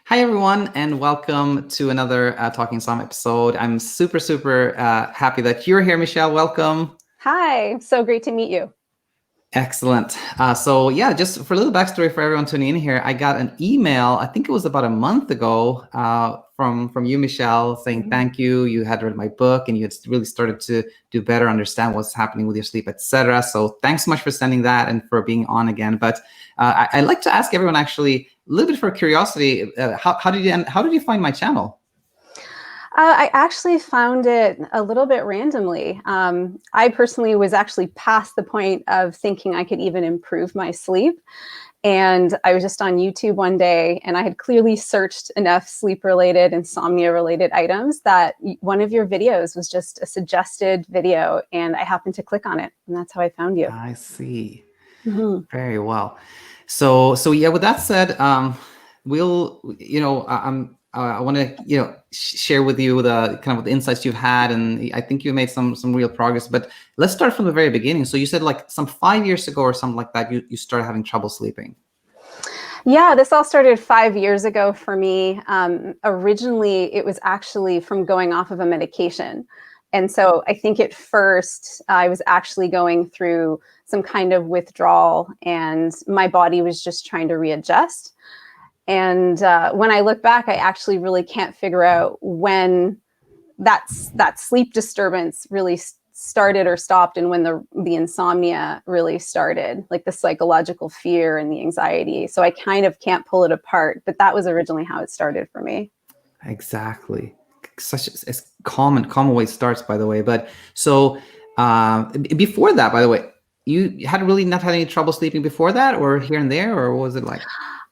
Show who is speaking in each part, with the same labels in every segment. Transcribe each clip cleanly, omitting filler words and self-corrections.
Speaker 1: Hi, everyone, and welcome to another Talking Some episode. I'm super happy that you're here, Michelle. Welcome.
Speaker 2: Hi, so great to meet you.
Speaker 1: Excellent. So yeah, just for a little backstory for everyone tuning in here, I got an email, I think it was about a month ago, from you, Michelle, saying thank you. You had read my book and you had really started to do better, understand what's happening with your sleep, etc. So thanks so much for sending that and for being on again. But I'd like to ask everyone actually a little bit for curiosity, how did you find my channel?
Speaker 2: I actually found it a little bit randomly. I personally was actually past the point of thinking I could even improve my sleep. And I was just on YouTube one day and I had clearly searched enough sleep related, insomnia related items that one of your videos was just a suggested video. And I happened to click on it. And that's how I found you.
Speaker 1: I see.
Speaker 2: Mm-hmm.
Speaker 1: Very well. So yeah, with that said, we'll, I want to, share with you the kind of the insights you've had, and I think you made some real progress. But let's start from the very beginning. So you said like some 5 years ago or something like that, you started having trouble sleeping.
Speaker 2: Yeah, this all started 5 years ago for me. Originally, it was actually from going off of a medication. And so I think at first I was actually going through some kind of withdrawal and my body was just trying to readjust. And when I look back, I actually really can't figure out when that sleep disturbance really started or stopped and when the insomnia really started, like the psychological fear and the anxiety. So I kind of can't pull it apart, but that was originally how it started for me.
Speaker 1: Exactly. Such a common way it starts, by the way. But so before that, by the way, you had really not had any trouble sleeping before that, or here and there, or what was it like?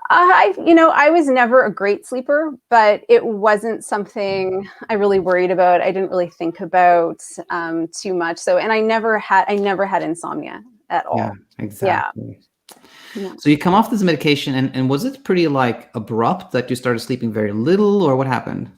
Speaker 2: I was never a great sleeper, but it wasn't something I really worried about. I didn't really think about too much. So, and I never had insomnia at
Speaker 1: Yeah,
Speaker 2: all. Yeah.
Speaker 1: exactly.
Speaker 2: Yeah.
Speaker 1: So you come off this medication, and was it pretty like abrupt that you started sleeping very little, or what happened?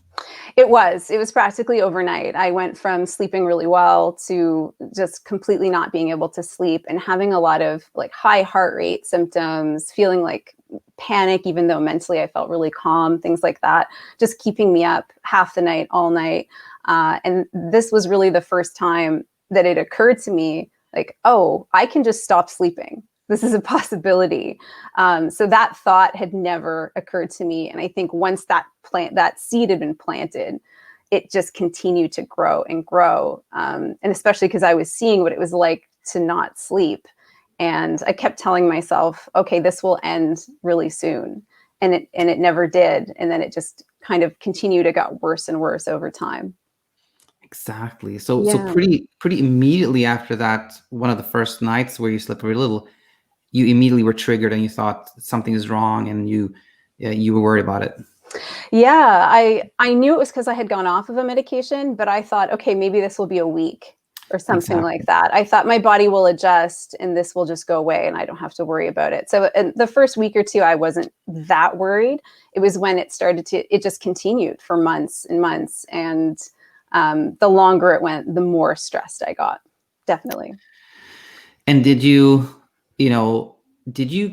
Speaker 2: It was practically overnight. I went from sleeping really well to just completely not being able to sleep and having a lot of like high heart rate symptoms, feeling like panic, even though mentally I felt really calm, things like that, just keeping me up half the night, all night. And this was really the first time that it occurred to me like, oh, I can just stop sleeping. This is a possibility. So that thought had never occurred to me. And I think once that seed had been planted, it just continued to grow and grow. And especially because I was seeing what it was like to not sleep. And I kept telling myself, okay, this will end really soon. And it never did. And then it just kind of continued. It got worse and worse over time.
Speaker 1: Exactly. So
Speaker 2: Yeah.
Speaker 1: pretty immediately after that, one of the first nights where you slept very little, you immediately were triggered and you thought something is wrong, and you were worried about it.
Speaker 2: Yeah, I knew it was because I had gone off of a medication, but I thought, okay, maybe this will be a week or something like
Speaker 1: Exactly.
Speaker 2: that. I thought my body will adjust and this will just go away and I don't have to worry about it. So in the first week or two, I wasn't that worried. It was when it just continued for months and months. And the longer it went, the more stressed I got. Definitely.
Speaker 1: And did you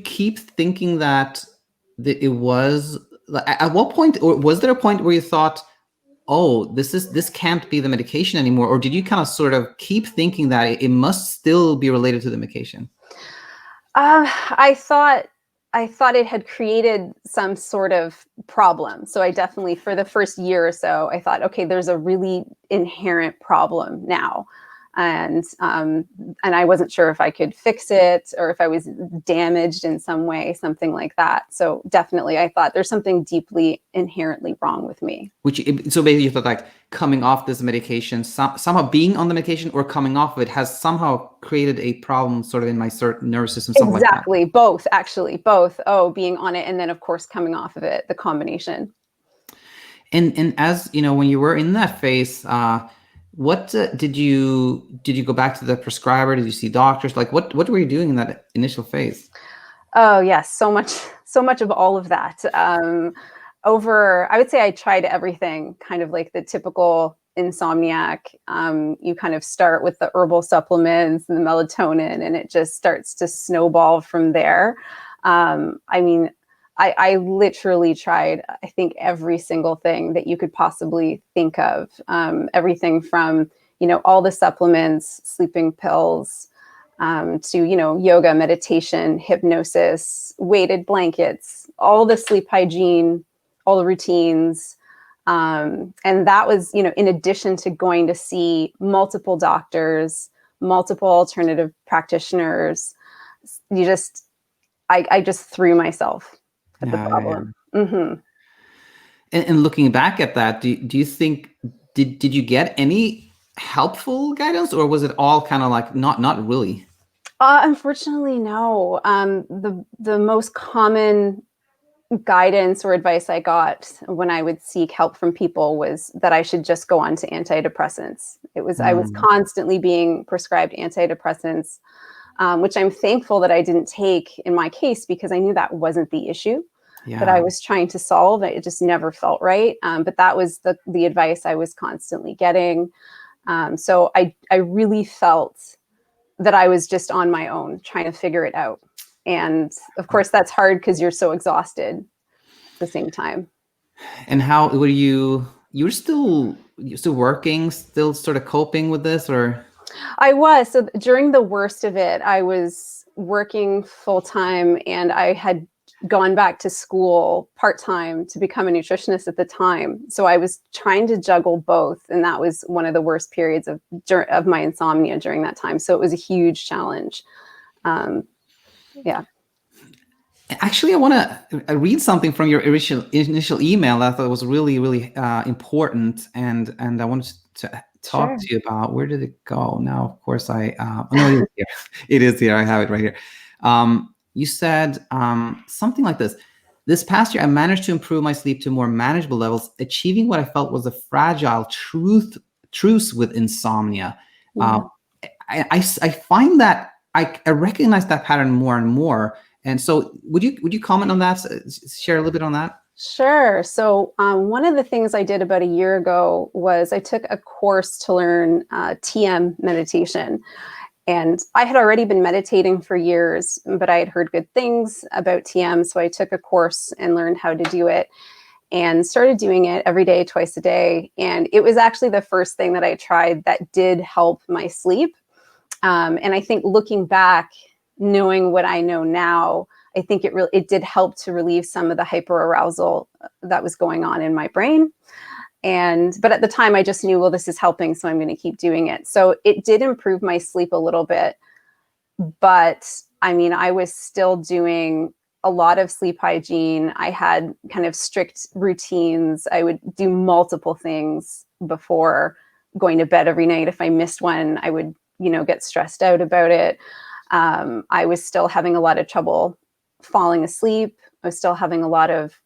Speaker 1: keep thinking that it was like, at what point, or was there a point where you thought, oh, this can't be the medication anymore, or did you kind of sort of keep thinking that it must still be related to the medication?
Speaker 2: I thought it had created some sort of problem. So I definitely, for the first year or so, I thought, okay, there's a really inherent problem now, and I wasn't sure if I could fix it or if I was damaged in some way, something like that. So definitely, I thought there's something deeply inherently wrong with me.
Speaker 1: So basically you thought like coming off this medication, somehow being on the medication or coming off of it has somehow created a problem sort of in my certain nervous system, something like that.
Speaker 2: Exactly, both actually, both. Oh, being on it and then of course coming off of it, the combination.
Speaker 1: And as you know, when you were in that phase, what did you go back to the prescriber? Did you see doctors? Like what were you doing in that initial phase?
Speaker 2: Oh yes, so much of all of that. I would say I tried everything, kind of like the typical insomniac. You kind of start with the herbal supplements and the melatonin, and it just starts to snowball from there. I mean, I literally tried, I think, every single thing that you could possibly think of. Everything from, all the supplements, sleeping pills, to, yoga, meditation, hypnosis, weighted blankets, all the sleep hygiene, all the routines. And that was, in addition to going to see multiple doctors, multiple alternative practitioners. I just threw myself at the problem. Mm-hmm.
Speaker 1: And looking back at that, do you think, did you get any helpful guidance, or was it all kind of like not really?
Speaker 2: Unfortunately, no. The most common guidance or advice I got when I would seek help from people was that I should just go on to antidepressants. I was constantly being prescribed antidepressants, which I'm thankful that I didn't take in my case, because I knew that wasn't the issue that I was trying to solve. It just never felt right. But that was the advice I was constantly getting. So I really felt that I was just on my own trying to figure it out. And of course, that's hard because you're so exhausted at the same time.
Speaker 1: And how were you? You're still working, still sort of coping with this, or?
Speaker 2: I was. So during the worst of it, I was working full time, and I had gone back to school part time to become a nutritionist at the time. So I was trying to juggle both, and that was one of the worst periods of my insomnia during that time. So it was a huge challenge. Yeah.
Speaker 1: Actually, I want to read something from your initial email that I thought was really, really important, and I wanted to talk to you about. Where did it go? Now, of course, no, it is here. It is here. I have it right here. You said something like this. This past year, I managed to improve my sleep to more manageable levels, achieving what I felt was a fragile truce with insomnia. I find that I recognize that pattern more and more. And so would you comment on that? Share a little bit on that?
Speaker 2: Sure. So one of the things I did about a year ago was I took a course to learn TM meditation. And I had already been meditating for years, but I had heard good things about TM. So I took a course and learned how to do it and started doing it every day, twice a day. And it was actually the first thing that I tried that did help my sleep. And I think looking back, knowing what I know now, I think it did help to relieve some of the hyperarousal that was going on in my brain. But at the time I just knew, well, this is helping, so I'm going to keep doing it. So it did improve my sleep a little bit, but I mean, I was still doing a lot of sleep hygiene. I had kind of strict routines. I would do multiple things before going to bed every night. If I missed one, I would, get stressed out about it. I was still having a lot of trouble falling asleep. I was still having a lot of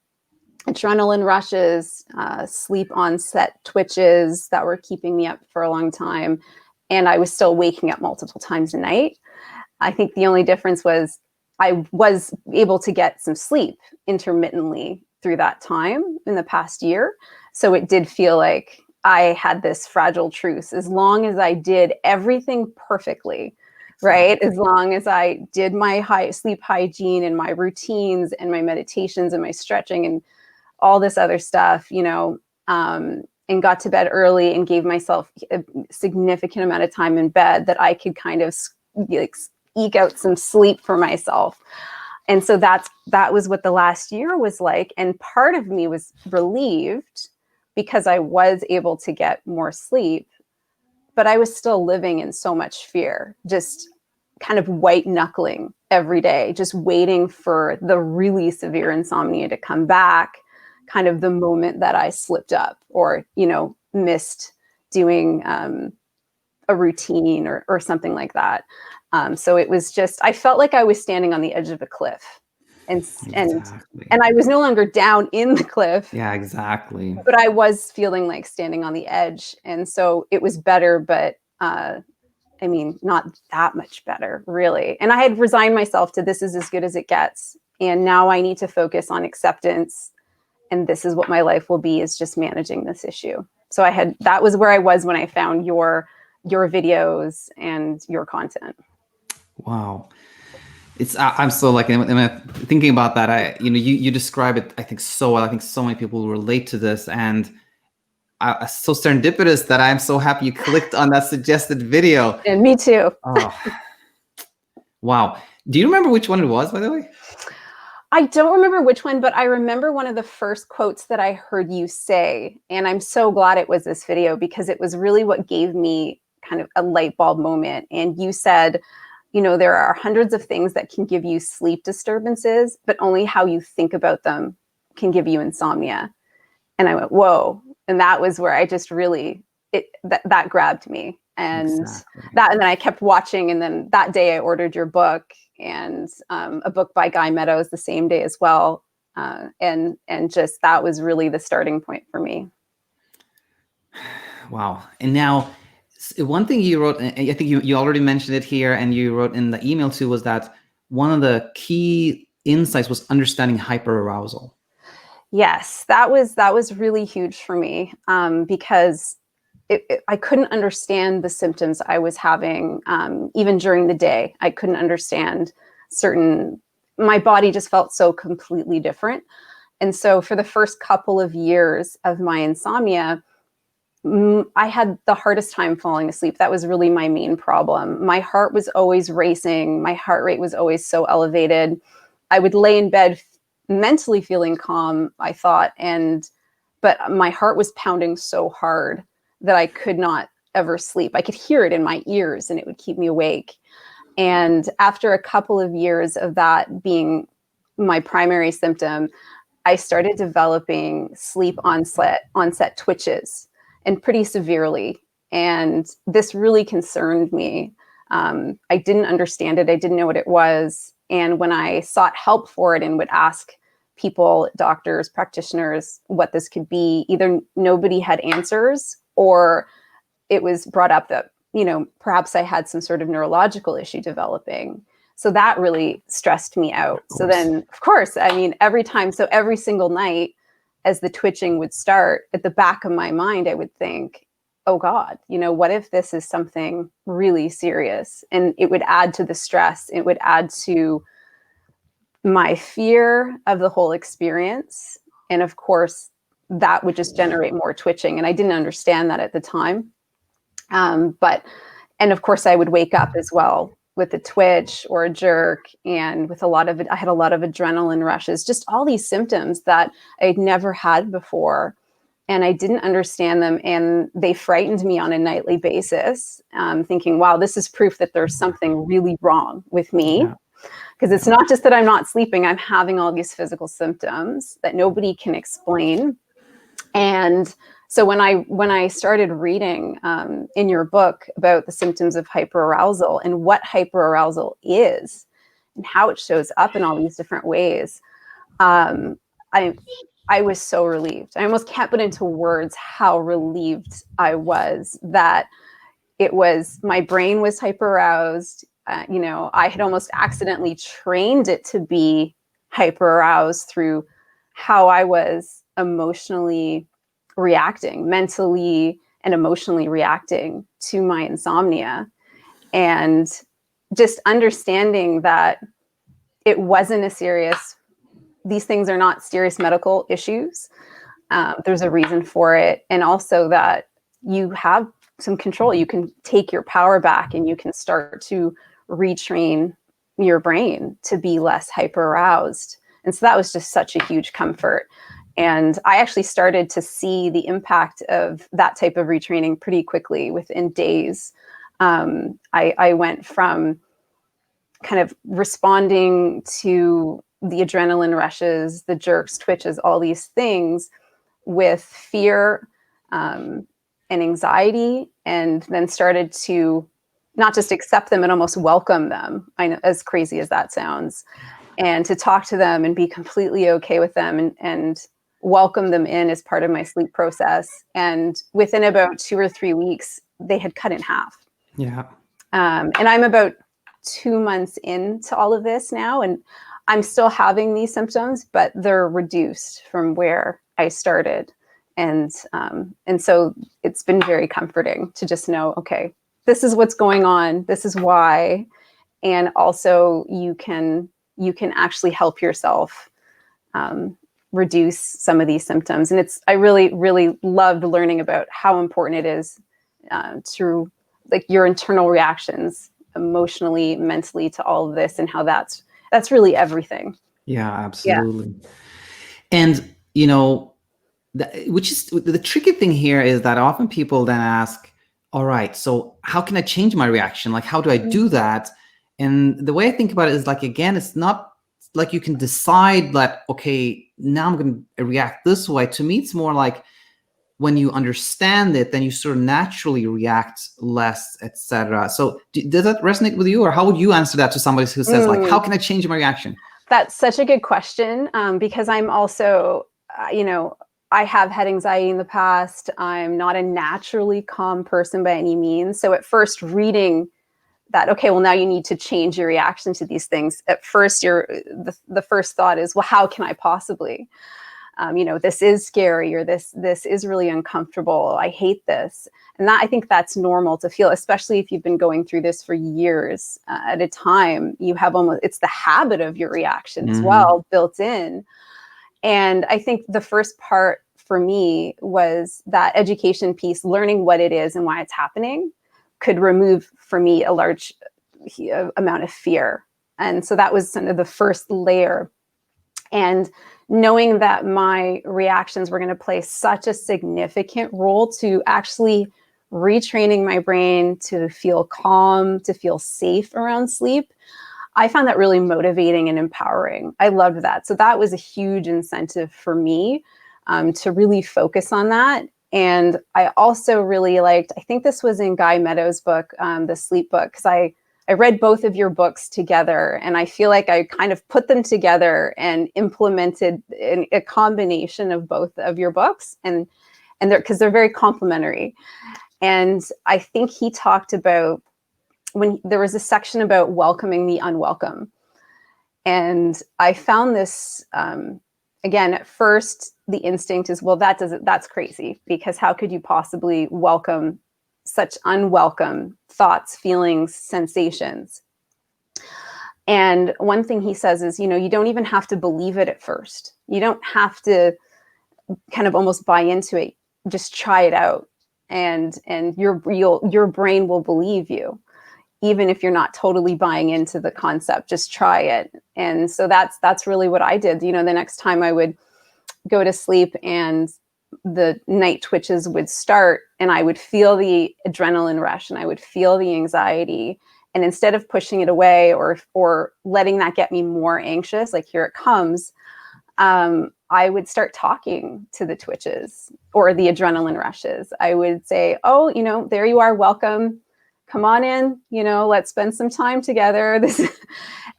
Speaker 2: adrenaline rushes, sleep onset twitches that were keeping me up for a long time. And I was still waking up multiple times a night. I think the only difference was I was able to get some sleep intermittently through that time in the past year. So it did feel like I had this fragile truce. As long as I did everything perfectly, right? As long as I did my sleep hygiene and my routines and my meditations and my stretching and all this other stuff, and got to bed early and gave myself a significant amount of time in bed, that I could kind of eke out some sleep for myself. And so that was what the last year was like. And part of me was relieved because I was able to get more sleep, but I was still living in so much fear, just kind of white knuckling every day, just waiting for the really severe insomnia to come back, kind of the moment that I slipped up or, missed doing a routine or something like that. So it was just, I felt like I was standing on the edge of a cliff, and I was no longer down in the cliff.
Speaker 1: Yeah, exactly.
Speaker 2: But I was feeling like standing on the edge. And so it was better, but not that much better, really. And I had resigned myself to, this is as good as it gets. And now I need to focus on acceptance. And this is what my life will be, is just managing this issue. So that was where I was when I found your videos and your content.
Speaker 1: Wow. I'm so like, am I thinking about that? You describe it, I think, so well. I think so many people will relate to this, and so serendipitous that I'm so happy you clicked on that suggested video.
Speaker 2: And me too.
Speaker 1: Oh, wow. Do you remember which one it was, by the way?
Speaker 2: I don't remember which one, but I remember one of the first quotes that I heard you say. And I'm so glad it was this video, because it was really what gave me kind of a light bulb moment. And you said, there are hundreds of things that can give you sleep disturbances, but only how you think about them can give you insomnia. And I went, whoa. And that was where I just really, that grabbed me. And
Speaker 1: Exactly.
Speaker 2: and then I kept watching. And then that day I ordered your book, and a book by Guy Meadows the same day as well. And just that was really the starting point for me.
Speaker 1: Wow. And now, one thing you wrote, I think you already mentioned it here, and you wrote in the email too, was that one of the key insights was understanding hyperarousal.
Speaker 2: Yes, that was really huge for me, because I couldn't understand the symptoms I was having, even during the day. I couldn't understand my body just felt so completely different. And so for the first couple of years of my insomnia, I had the hardest time falling asleep. That was really my main problem. My heart was always racing. My heart rate was always so elevated. I would lay in bed mentally feeling calm, I thought, but my heart was pounding so hard that I could not ever sleep. I could hear it in my ears, and it would keep me awake. And after a couple of years of that being my primary symptom, I started developing sleep onset twitches, and pretty severely. And this really concerned me. I didn't understand it. I didn't know what it was. And when I sought help for it and would ask people, doctors, practitioners, what this could be, either nobody had answers, or it was brought up that, perhaps I had some sort of neurological issue developing. So that really stressed me out. So then, of course, every single night as the twitching would start, at the back of my mind, I would think, oh God, what if this is something really serious? And it would add to the stress. It would add to my fear of the whole experience. And of course, that would just generate more twitching. And I didn't understand that at the time. And of course, I would wake up as well with a twitch or a jerk, and with I had a lot of adrenaline rushes, just all these symptoms that I'd never had before. And I didn't understand them. And they frightened me on a nightly basis, thinking, wow, this is proof that there's something really wrong with me.
Speaker 1: Yeah.
Speaker 2: Because it's not just that I'm not sleeping, I'm having all these physical symptoms that nobody can explain. And so when I started reading in your book about the symptoms of hyperarousal and what hyperarousal is and how it shows up in all these different ways, I was so relieved. I almost can't put into words how relieved I was that it was my brain was hyperaroused. I had almost accidentally trained it to be hyperaroused through how I was emotionally reacting, mentally and emotionally reacting to my insomnia. And just understanding that it wasn't these things are not serious medical issues. There's a reason for it. And also that you have some control. You can take your power back, and you can start to retrain your brain to be less hyperaroused. And so that was just such a huge comfort. And I actually started to see the impact of that type of retraining pretty quickly, within days. I went from kind of responding to the adrenaline rushes, the jerks, twitches, all these things with fear and anxiety, and then started to not just accept them and almost welcome them. I know, as crazy as that sounds, and to talk to them and be completely okay with them, and welcome them in as part of my sleep process. And within about 2 or 3 weeks, they had cut in half.
Speaker 1: Yeah.
Speaker 2: And I'm about 2 months into all of this now, and I'm still having these symptoms, but they're reduced from where I started. And so it's been very comforting to just know, okay, this is what's going on. This is why. And also you can actually help yourself reduce some of these symptoms. And I really, really loved learning about how important it is to like your internal reactions emotionally, mentally to all of this, and how that's really everything.
Speaker 1: Yeah, absolutely. And, which is the tricky thing here is that often people then ask, all right, so how can I change my reaction? Like, how do I do that? And the way I think about it is like, again, it's not like you can decide that, okay, now I'm going to react this way. To me, it's more like when you understand it, then you sort of naturally react less, etc. So does that resonate with you, or how would you answer that to somebody who says like, how can I change my reaction?
Speaker 2: That's such a good question, because I'm also, I have had anxiety in the past. I'm not a naturally calm person by any means. So at first reading that, okay, well, now you need to change your reaction to these things. At first, the first thought is, well, how can I possibly? This is scary, or this is really uncomfortable. I hate this. And I think that's normal to feel, especially if you've been going through this for years at a time. You have it's the habit of your reaction as well built in. And I think the first part for me was that education piece, learning what it is and why it's happening, could remove for me a large amount of fear. And so that was kind of the first layer. And knowing that my reactions were going to play such a significant role to actually retraining my brain to feel calm, to feel safe around sleep, I found that really motivating and empowering. I loved that. So that was a huge incentive for me to really focus on that. And I also really liked, I think this was in Guy Meadows' book, the sleep book, because I read both of your books together, and I feel like I kind of put them together and implemented a combination of both of your books, and because they're very complementary. And I think he talked about, when there was a section about welcoming the unwelcome. And I found this, again, at first, the instinct is, well, that's crazy, because how could you possibly welcome such unwelcome thoughts, feelings, sensations? And one thing he says is, you don't even have to believe it at first. You don't have to kind of almost buy into it. Just try it out. And your brain will believe you, even if you're not totally buying into the concept. Just try it. And so that's really what I did. The next time I would go to sleep and the night twitches would start, and I would feel the adrenaline rush, and I would feel the anxiety. And instead of pushing it away or letting that get me more anxious, like, here it comes, I would start talking to the twitches or the adrenaline rushes. I would say, oh, there you are, welcome. Come on in, let's spend some time together.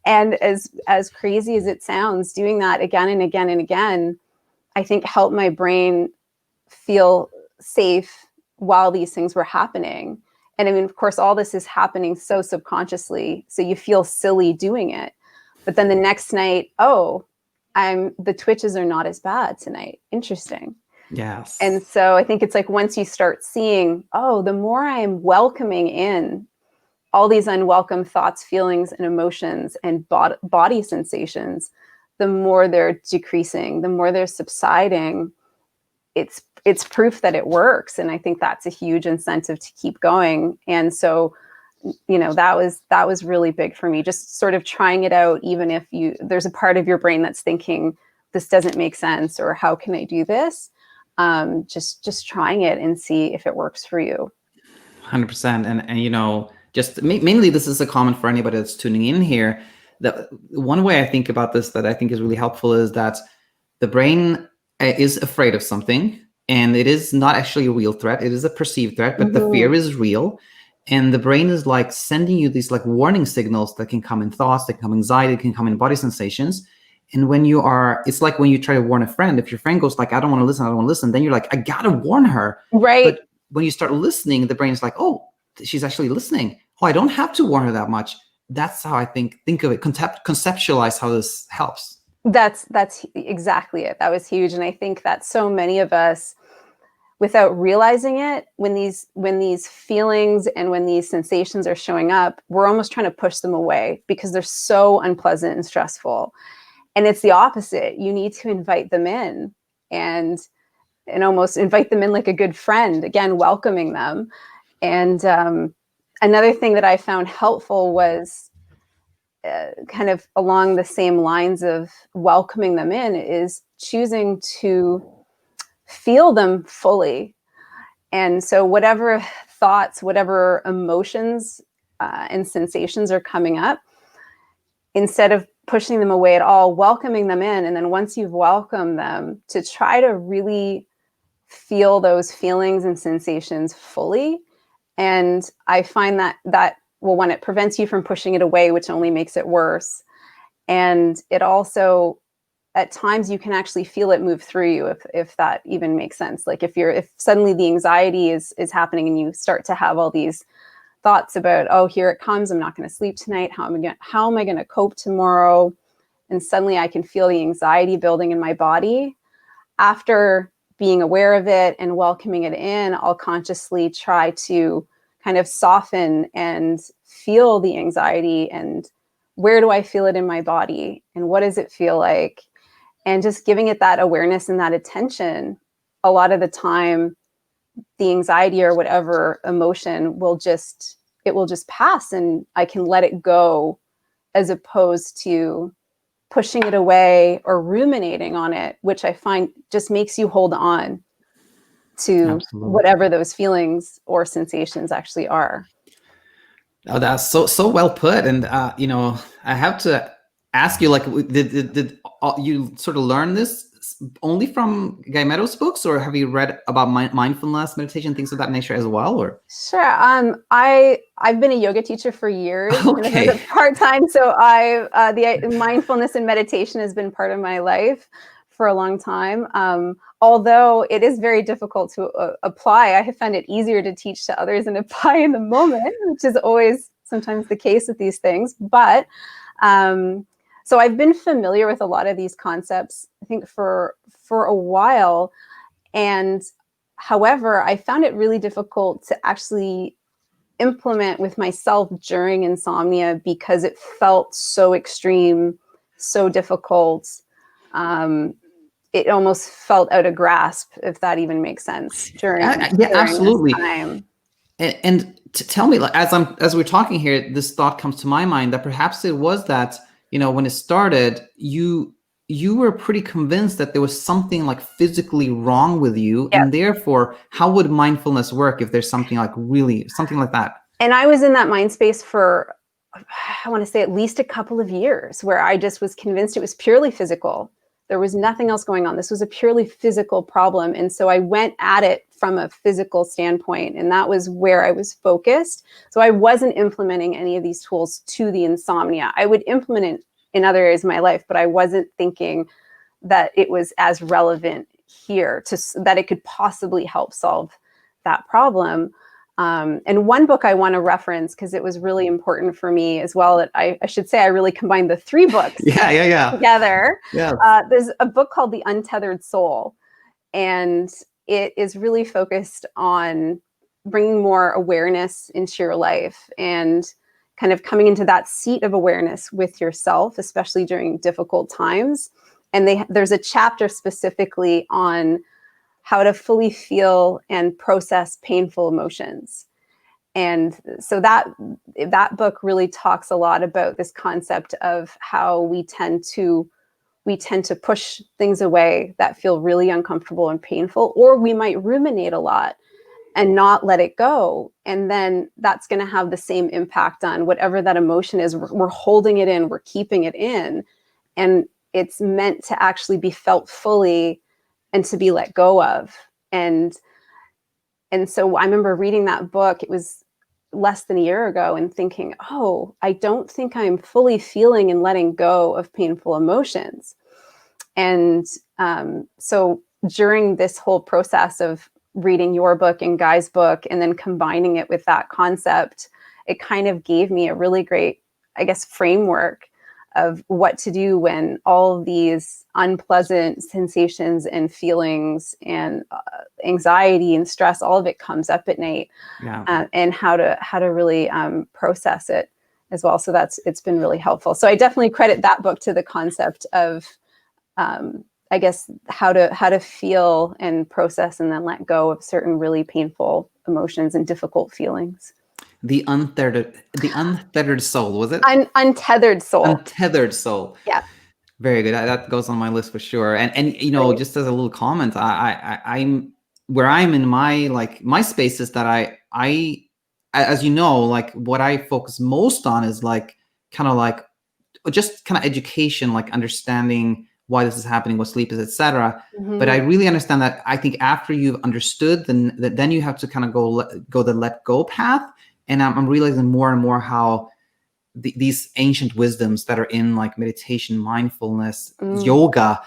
Speaker 2: And as crazy as it sounds, doing that again and again and again, I think helped my brain feel safe while these things were happening. And I mean, of course, all this is happening so subconsciously, so you feel silly doing it. But then the next night, the twitches are not as bad tonight. Interesting.
Speaker 1: Yes.
Speaker 2: And so I think it's like, once you start seeing, the more I am welcoming in all these unwelcome thoughts, feelings, and emotions and body sensations, the more they're decreasing, the more they're subsiding. It's proof that it works. And I think that's a huge incentive to keep going. And so, that was really big for me, just sort of trying it out, even if there's a part of your brain that's thinking, this doesn't make sense, or how can I do this? Just trying it and see if it works for you.
Speaker 1: 100%. And just mainly, this is a comment for anybody that's tuning in here. The one way I think about this that I think is really helpful is that the brain is afraid of something, and it is not actually a real threat. It is a perceived threat, but the fear is real. And the brain is like sending you these like warning signals that can come in thoughts, that can come in anxiety, that can come in body sensations. And when it's like when you try to warn a friend, if your friend goes like, I don't want to listen, then you're like, I gotta warn her.
Speaker 2: Right.
Speaker 1: But when you start listening, the brain is like, oh, she's actually listening. Oh, I don't have to warn her that much. That's how I think of it, conceptualize how this helps.
Speaker 2: That's exactly it. That was huge. And I think that so many of us, without realizing it, when these feelings and when these sensations are showing up, we're almost trying to push them away because they're so unpleasant and stressful. And it's the opposite. You need to invite them in and almost invite them in like a good friend, again, welcoming them. And another thing that I found helpful was kind of along the same lines of welcoming them in, is choosing to feel them fully. And so whatever thoughts, whatever emotions and sensations are coming up, instead of pushing them away at all, welcoming them in. And then once you've welcomed them, to try to really feel those feelings and sensations fully. And I find that well, one, it prevents you from pushing it away, which only makes it worse. And it also, at times, you can actually feel it move through you, if that even makes sense. Like if suddenly the anxiety is happening and you start to have all these thoughts about, oh, here it comes, I'm not going to sleep tonight, how am I going to cope tomorrow? And suddenly I can feel the anxiety building in my body. After being aware of it and welcoming it in, I'll consciously try to kind of soften and feel the anxiety, and where do I feel it in my body and what does it feel like? And just giving it that awareness and that attention, a lot of the time, the anxiety or whatever emotion will just pass, and I can let it go, as opposed to pushing it away or ruminating on it, which I find just makes you hold on to
Speaker 1: Absolutely.
Speaker 2: whatever those feelings or sensations actually are.
Speaker 1: Oh, that's so well put. And I have to ask you, like, did you sort of learn this only from Guy Meadows' books, or have you read about mindfulness, meditation, things of that nature as well? Or
Speaker 2: Sure. I've been a yoga teacher for years,
Speaker 1: okay,
Speaker 2: part-time. So the mindfulness and meditation has been part of my life for a long time. Although it is very difficult to apply, I have found it easier to teach to others and apply in the moment, which is always sometimes the case with these things. But so I've been familiar with a lot of these concepts, I think, for a while. And however, I found it really difficult to actually implement with myself during insomnia because it felt so extreme, so difficult. It almost felt out of grasp, if that even makes sense, during
Speaker 1: absolutely.
Speaker 2: this time.
Speaker 1: And to tell me, like, as we're talking here, this thought comes to my mind that perhaps it was that, when it started, you were pretty convinced that there was something like physically wrong with you.
Speaker 2: Yes.
Speaker 1: And therefore, how would mindfulness work if there's something like that?
Speaker 2: And I was in that mind space for, I want to say, at least a couple of years, where I just was convinced it was purely physical. There was nothing else going on. This was a purely physical problem. And so I went at it from a physical standpoint, and that was where I was focused. So I wasn't implementing any of these tools to the insomnia. I would implement it in other areas of my life, but I wasn't thinking that it was as relevant here that it could possibly help solve that problem. And one book I want to reference, because it was really important for me as well, that I should say I really combined the three books together.
Speaker 1: Yeah.
Speaker 2: There's a book called The Untethered Soul, and it is really focused on bringing more awareness into your life and kind of coming into that seat of awareness with yourself, especially during difficult times. And there's a chapter specifically on how to fully feel and process painful emotions. And so that book really talks a lot about this concept of how we tend to push things away that feel really uncomfortable and painful, or we might ruminate a lot and not let it go. And then that's going to have the same impact on whatever that emotion is. We're holding it in, we're keeping it in, and it's meant to actually be felt fully and to be let go of. And so I remember reading that book, it was less than a year ago, and thinking, oh, I don't think I'm fully feeling and letting go of painful emotions. And so during this whole process of reading your book and Guy's book, and then combining it with that concept, it kind of gave me a really great, I guess, framework of what to do when all of these unpleasant sensations and feelings and anxiety and stress, all of it comes up at night,
Speaker 1: Yeah.
Speaker 2: and how to really process it as well. So it's been really helpful. So I definitely credit that book to the concept of, I guess, how to feel and process and then let go of certain really painful emotions and difficult feelings.
Speaker 1: The untethered soul, was it?
Speaker 2: Untethered soul.
Speaker 1: Untethered soul.
Speaker 2: Yeah.
Speaker 1: Very good. That goes on my list for sure. And
Speaker 2: Right.
Speaker 1: just as a little comment, I'm where I'm in my space is that as you know, like what I focus most on is like kind of like just kind of education, like understanding why this is happening, what sleep is, etc. But I really understand that I think after you've understood, then you have to kind of go the let go path. And I'm realizing more and more how these ancient wisdoms that are in like meditation, mindfulness, yoga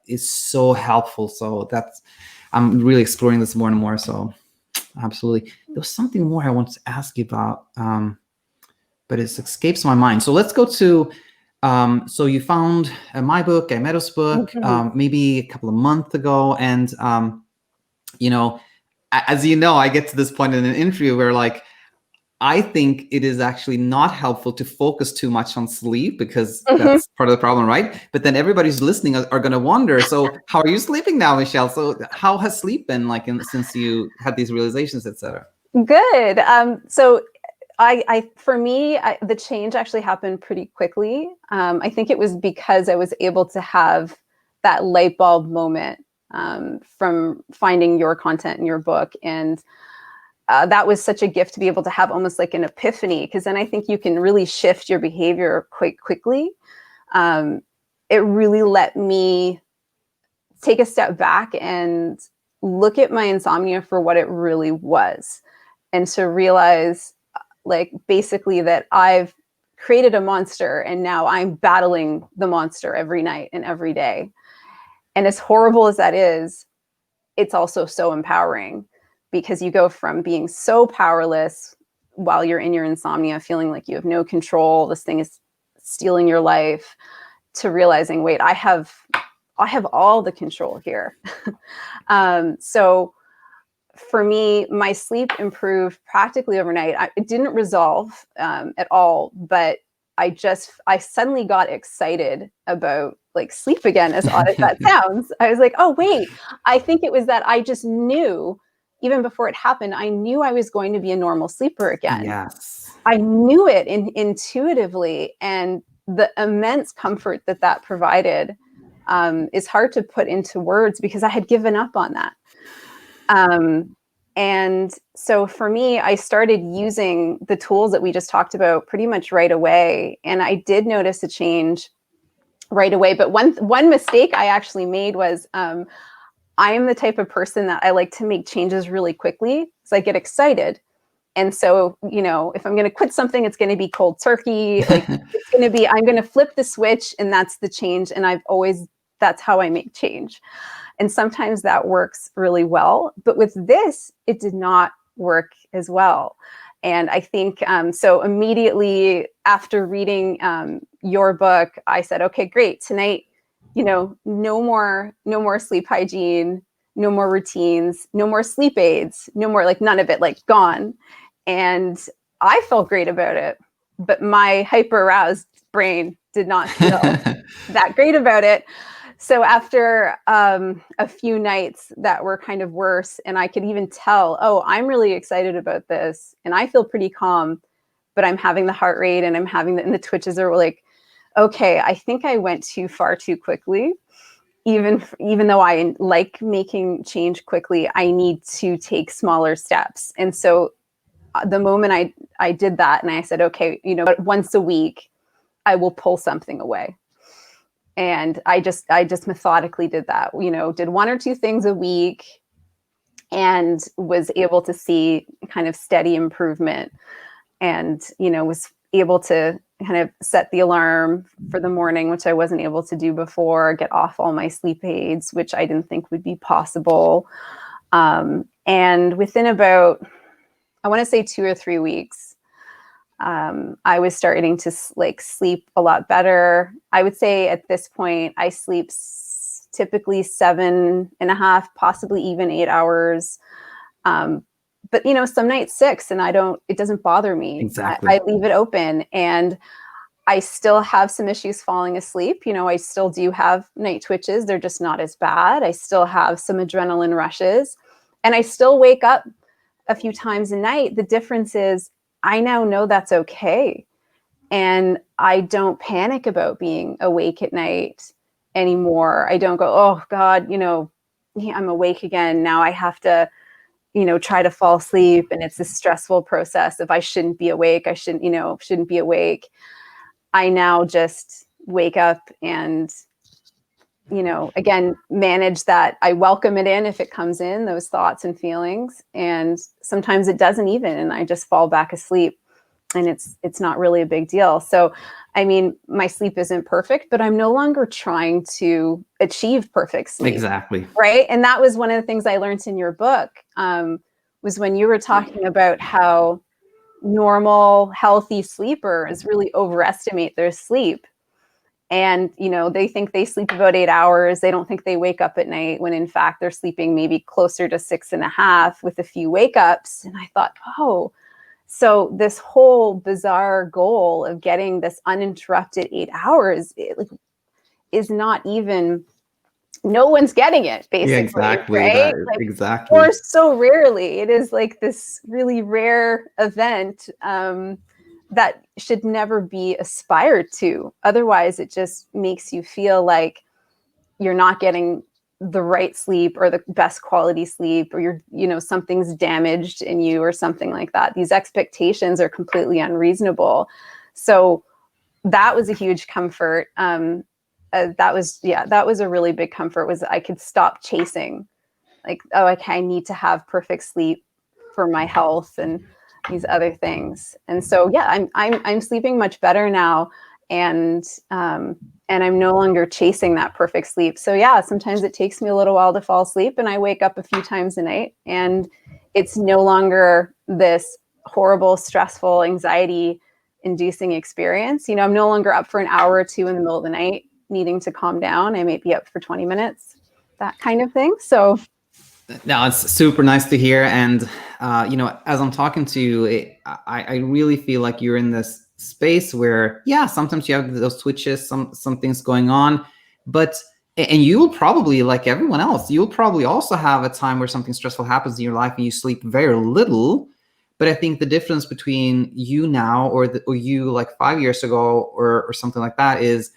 Speaker 1: is so helpful. So I'm really exploring this more and more. So absolutely. There was something more I wanted to ask you about, but it escapes my mind. So let's go to, so you found my book, Meadows' book, maybe a couple of months ago. And, as you know, I get to this point in an interview where like, I think it is actually not helpful to focus too much on sleep because that's part of the problem, right? But then everybody who's listening are going to wonder, so how are you sleeping now, Michelle? So how has sleep been like since you had these realizations, etc.?
Speaker 2: Good. So for me, the change actually happened pretty quickly. I think it was because I was able to have that light bulb moment from finding your content in your book. And that was such a gift to be able to have, almost like an epiphany, because then I think you can really shift your behavior quite quickly. It really let me take a step back and look at my insomnia for what it really was, and to realize like basically that I've created a monster and now I'm battling the monster every night and every day. And as horrible as that is, it's also so empowering, because you go from being so powerless while you're in your insomnia, feeling like you have no control, this thing is stealing your life, to realizing, wait, I have all the control here. So for me, my sleep improved practically overnight. It didn't resolve at all, but I suddenly got excited about like sleep again, as odd as that sounds. I was like, oh, wait, I think it was that I just knew, even before it happened, I knew I was going to be a normal sleeper again.
Speaker 1: Yes.
Speaker 2: I knew it intuitively, and the immense comfort that provided is hard to put into words, because I had given up on that. And so for me, I started using the tools that we just talked about pretty much right away. And I did notice a change right away. But one mistake I actually made was I am the type of person that I like to make changes really quickly. So I get excited. And so, if I'm going to quit something, it's going to be cold turkey. Like it's going to be, I'm going to flip the switch, and that's the change. And that's how I make change. And sometimes that works really well. But with this, it did not work as well. And I think, so immediately after reading your book, I said, okay, great. Tonight, no more sleep hygiene, no more routines, no more sleep aids, no more, like none of it, like gone. And I felt great about it, but my hyper-aroused brain did not feel that great about it. So after a few nights that were kind of worse, and I could even tell, oh, I'm really excited about this, and I feel pretty calm, but I'm having the heart rate, and and the twitches are like, okay, I think I went too far too quickly. Even though I like making change quickly, I need to take smaller steps. And so the moment I did that, and I said, okay, once a week, I will pull something away. And I just methodically did that, did one or two things a week, and was able to see kind of steady improvement, and, was able to kind of set the alarm for the morning, which I wasn't able to do before, get off all my sleep aids, which I didn't think would be possible. And within about, I want to say 2 or 3 weeks, I was starting to sleep a lot better. I would say at this point, I sleep typically 7.5, possibly even 8 hours. But some nights 6, and it doesn't bother me.
Speaker 1: Exactly.
Speaker 2: I leave it open, and I still have some issues falling asleep. I still do have night twitches. They're just not as bad. I still have some adrenaline rushes, and I still wake up a few times a night. The difference is I now know that's okay. And I don't panic about being awake at night anymore. I don't go, oh God, I'm awake again. Now I have to, try to fall asleep. And it's a stressful process. If I shouldn't be awake, I shouldn't be awake. I now just wake up and, again, manage that. I welcome it in if it comes in, those thoughts and feelings. And sometimes it doesn't even, and I just fall back asleep. And it's not really a big deal. So, I mean, my sleep isn't perfect, but I'm no longer trying to achieve perfect sleep.
Speaker 1: Exactly.
Speaker 2: Right. And that was one of the things I learned in your book, was when you were talking about how normal, healthy sleepers really overestimate their sleep. And, they think they sleep about 8 hours. They don't think they wake up at night, when in fact they're sleeping maybe closer to 6.5 with a few wake ups. And I thought, oh, so this whole bizarre goal of getting this uninterrupted 8 hours is not even, no one's getting it, basically.
Speaker 1: Yeah, exactly.
Speaker 2: Right?
Speaker 1: Exactly.
Speaker 2: Or so rarely. It is like this really rare event that should never be aspired to. Otherwise, it just makes you feel like you're not getting the right sleep or the best quality sleep, or something's damaged in you or something like that. These expectations are completely unreasonable. So that was a huge comfort. That was a really big comfort, was I could stop chasing, like, oh, okay, I need to have perfect sleep for my health and these other things. And so, yeah, I'm sleeping much better now. And I'm no longer chasing that perfect sleep. So yeah, sometimes it takes me a little while to fall asleep, and I wake up a few times a night, and it's no longer this horrible, stressful, anxiety-inducing experience. I'm no longer up for an hour or two in the middle of the night needing to calm down. I may be up for 20 minutes, that kind of thing. So
Speaker 1: now it's super nice to hear. And, as I'm talking to you, I really feel like you're in this space where, yeah, sometimes you have those twitches, some things going on, and you will probably, like everyone else, you'll probably also have a time where something stressful happens in your life and you sleep very little. But I think the difference between you now or you like 5 years ago or something like that is,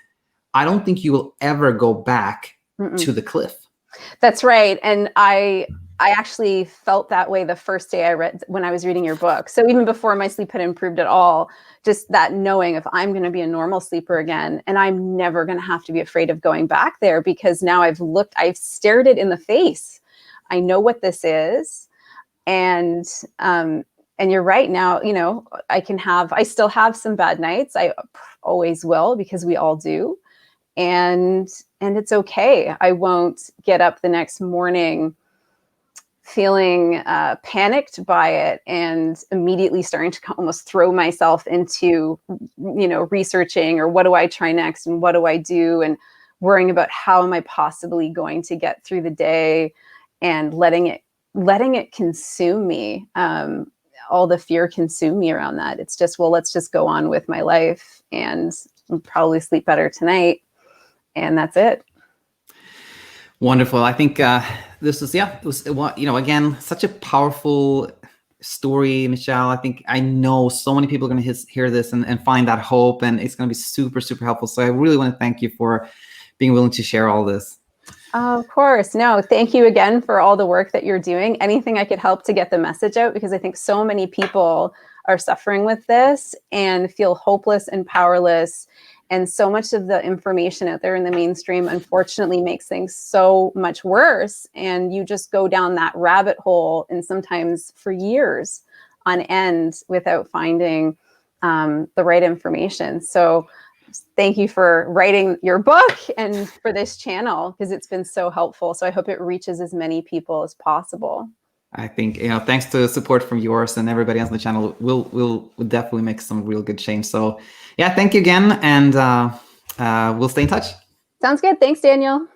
Speaker 1: I don't think you will ever go back to the cliff.
Speaker 2: That's right. And I actually felt that way the first day when I was reading your book. So even before my sleep had improved at all, just that knowing, if I'm going to be a normal sleeper again, and I'm never going to have to be afraid of going back there, because now I've stared it in the face. I know what this is. And you're right. Now, I still have some bad nights. I always will, because we all do. And it's okay. I won't get up the next morning feeling panicked by it and immediately starting to almost throw myself into, researching, or what do I try next, and what do I do, and worrying about how am I possibly going to get through the day, and letting it consume me. All the fear consume me around that. It's just, well, let's just go on with my life, and I'll probably sleep better tonight. And that's it.
Speaker 1: Wonderful. I think this is, it was, again, such a powerful story, Michelle. I know so many people are going to hear this and find that hope, and it's going to be super, super helpful. So I really want to thank you for being willing to share all this.
Speaker 2: Of course. No, thank you again for all the work that you're doing. Anything I could help to get the message out, because I think so many people are suffering with this and feel hopeless and powerless. And so much of the information out there in the mainstream, unfortunately, makes things so much worse. And you just go down that rabbit hole, and sometimes for years on end, without finding the right information. So thank you for writing your book and for this channel, because it's been so helpful. So I hope it reaches as many people as possible.
Speaker 1: I think, thanks to the support from yours and everybody else on the channel, we'll definitely make some real good change. So yeah, thank you again. And we'll stay in touch.
Speaker 2: Sounds good. Thanks, Daniel.